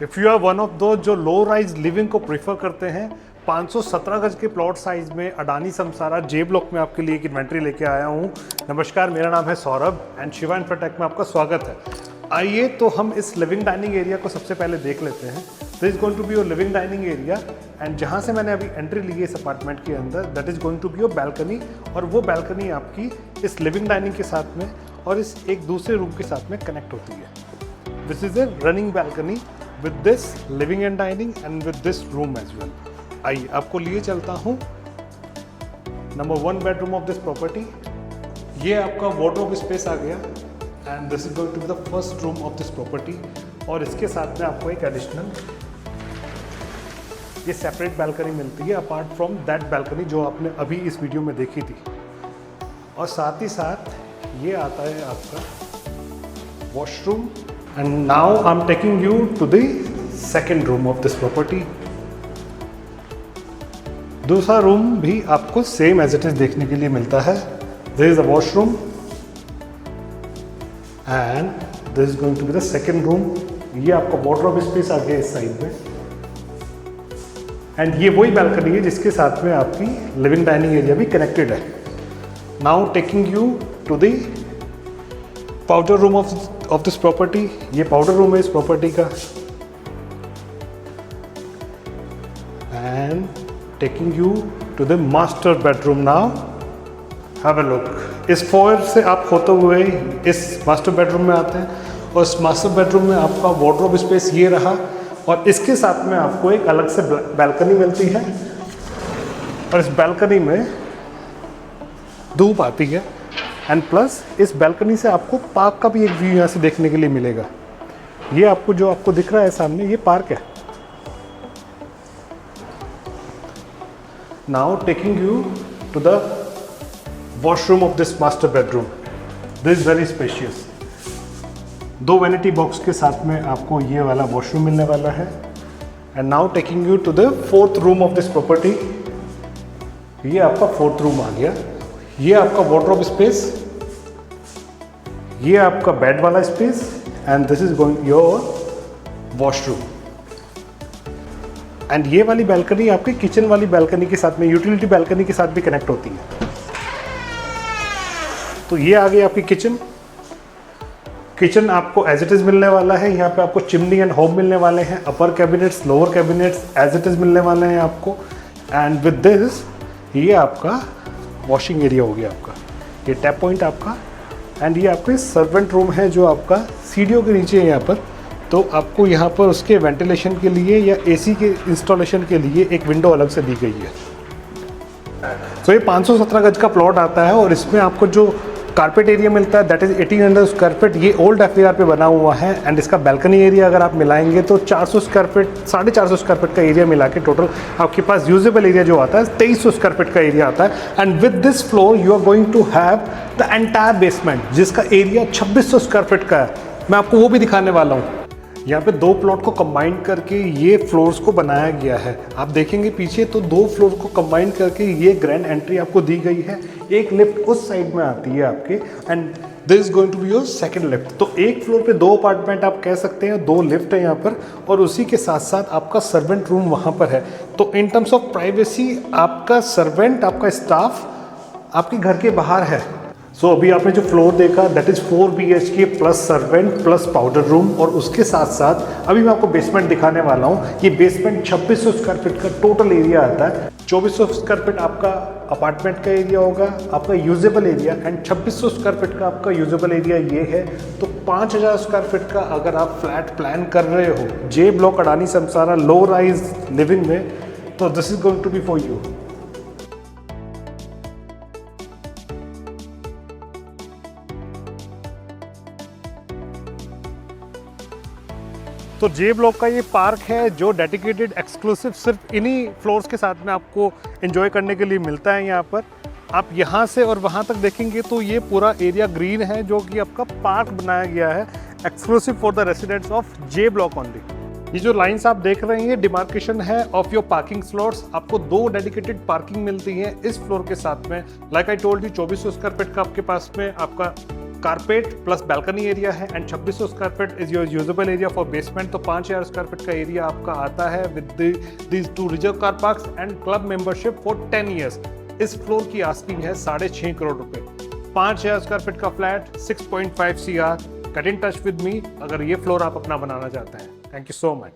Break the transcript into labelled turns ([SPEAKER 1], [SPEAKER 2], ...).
[SPEAKER 1] If you are one of those जो low rise living को prefer करते हैं, 517 गज के प्लॉट साइज में अडानी समसारा जे ब्लॉक में आपके लिए एक इन्वेंट्री लेके आया हूँ। नमस्कार, मेरा नाम है सौरभ एंड शिवा इन्फ्राटेक में आपका स्वागत है। आइए तो हम इस लिविंग डाइनिंग एरिया को सबसे पहले देख लेते हैं। This is going to be your living dining area and जहाँ से मैंने अभी एंट्री ली है इस अपार्टमेंट के अंदर, that is going to be your balcony. और वो बैल्कनी आपकी इस लिविंग डाइनिंग के साथ में और इस एक दूसरे रूम के साथ में कनेक्ट होती है। This is a running balcony with this living and dining and with this room as well। आइए आपको लिए चलता हूँ number 1 bedroom of this property. ये आपका वार्डरोब स्पेस आ गया and this is going to be the first room of this property. और इसके साथ में आपको एक एडिशनल ये सेपरेट बैल्कनी मिलती है अपार्ट फ्रॉम दैट बैल्कनी जो आपने अभी इस वीडियो में देखी थी। और साथ ही साथ ये आता है आपका washroom. And now I'm taking you to the second room of this property। दूसरा रूम भी आपको सेम एज इट इज देखने के लिए मिलता है। There is a washroom and this is going to be the second room। ये आपका wardrobe स्पेस आ गया इस साइड में एंड ये वही बैल्कनी है जिसके साथ में आपकी लिविंग डाइनिंग एरिया भी कनेक्टेड है। Now taking you to the powder room of this property. ये पाउडर रूम है इस प्रॉपर्टी का and taking you to the master bedroom. Now have a look. इस फ्लोर से आप होते हुए इस मास्टर बेडरूम में आते हैं और इस मास्टर बेडरूम में आपका वार्डरोब स्पेस ये रहा और इसके साथ में आपको एक अलग से बैल्कनी मिलती है और इस बैल्कनी में धूप आती है एंड प्लस इस बैल्कनी से आपको पार्क का भी एक व्यू यहाँ से देखने के लिए मिलेगा। ये आपको जो आपको दिख रहा है सामने ये पार्क है। Now taking you to the washroom of this master bedroom. This very spacious. 2 vanity box के साथ में आपको ये वाला वॉशरूम मिलने वाला है। And now taking you to the 4th room of this property. ये आपका 4th रूम आ गया। ये आपका वार्डरोब स्पेस, ये आपका बेड वाला space and this is going your washroom. And ये वाली बैल्कनी आपकी किचन वाली बैल्कनी के साथ में, यूटिलिटी बैल्कनी के साथ भी कनेक्ट होती है। तो ये आ गई आपकी किचन। किचन आपको एज इट इज मिलने वाला है। यहाँ पे आपको चिमनी एंड होब मिलने वाले हैं। Upper cabinets, lower cabinets as it is मिलने वाले हैं आपको। एंड विद दिस ये आपका वॉशिंग एरिया हो गया आपका। ये टैप पॉइंट आपका एंड ये आपके सर्वेंट रूम है जो आपका सीढ़ियों के नीचे है यहाँ पर। तो आपको यहाँ पर उसके वेंटिलेशन के लिए या एसी के इंस्टॉलेशन के लिए एक विंडो अलग से दी गई है। तो ये 517 गज का प्लॉट आता है और इसमें आपको जो कारपेट एरिया मिलता है दैट इज 1800 स्क्वायर फीट। ये ओल्ड FAR पे बना हुआ है एंड इसका बैल्कनी एरिया अगर आप मिलाएंगे तो 400 स्क्वायर फीट, 450 स्क्वायर फीट का एरिया मिला के टोटल आपके पास यूजेबल एरिया जो आता है 2300 स्क्वायर फीट का एरिया आता है। And with this floor you are going to have the entire basement जिसका एरिया 2600 स्क्वायर फीट का है। मैं आपको वो भी दिखाने वाला हूँ। यहाँ पे 2 प्लॉट को कंबाइन करके ये फ्लोर्स को बनाया गया है। आप देखेंगे पीछे तो 2 फ्लोर को कंबाइन करके ये ग्रैंड एंट्री आपको दी गई है। एक लिफ्ट उस साइड में आती है आपके and this is going to be your second lift. तो एक फ्लोर पे 2 अपार्टमेंट आप कह सकते हैं, 2 लिफ्ट है यहाँ पर और उसी के साथ साथ आपका सर्वेंट रूम वहाँ पर है। तो इन टर्म्स ऑफ प्राइवेसी आपका सर्वेंट, आपका स्टाफ आपके घर के बाहर है। सो अभी आपने जो फ्लोर देखा that is 4 BHK plus servant plus powder room और उसके साथ साथ अभी मैं आपको बेसमेंट दिखाने वाला हूँ। ये बेसमेंट 2600 स्क्वायर फीट का टोटल एरिया आता है। 2400 स्क्वायर फीट आपका अपार्टमेंट का एरिया होगा, आपका usable area and 2600 square feet का आपका यूजेबल एरिया ये है। तो 5000 स्क्वायर फीट का अगर आप फ्लैट प्लान कर रहे हो J block Adani Samsara low rise living में, तो this is going to be for you. तो जे ब्लॉक का ये पार्क है जो डेडिकेटेड एक्सक्लूसिव सिर्फ इन्हीं फ्लोर्स के साथ में आपको एंजॉय करने के लिए मिलता है। यहाँ पर आप यहाँ से और वहाँ तक देखेंगे तो ये पूरा एरिया ग्रीन है जो कि आपका पार्क बनाया गया है exclusive for the residents of J block only. ये जो लाइंस आप देख रहे हैं ये डिमार्केशन है ऑफ योर पार्किंग स्लॉट्स। आपको 2 डेडिकेटेड पार्किंग मिलती है इस फ्लोर के साथ में। Like I told you 2400 square feet का आपके पास में आपका कारपेट प्लस बैल्कनी एरिया है and 2600 square feet is your usable area for basement. तो 5000 स्क्वायर फीट का एरिया आपका आता है with these 2 reserve car parks and club membership for 10 years. इस फ्लोर की आस्किंग है 6.5 करोड़ रुपए। 5000 स्क्वायर फीट का flat 6.5 CR। Get in touch with me अगर ये फ्लोर आप अपना बनाना चाहते हैं। Thank you so much.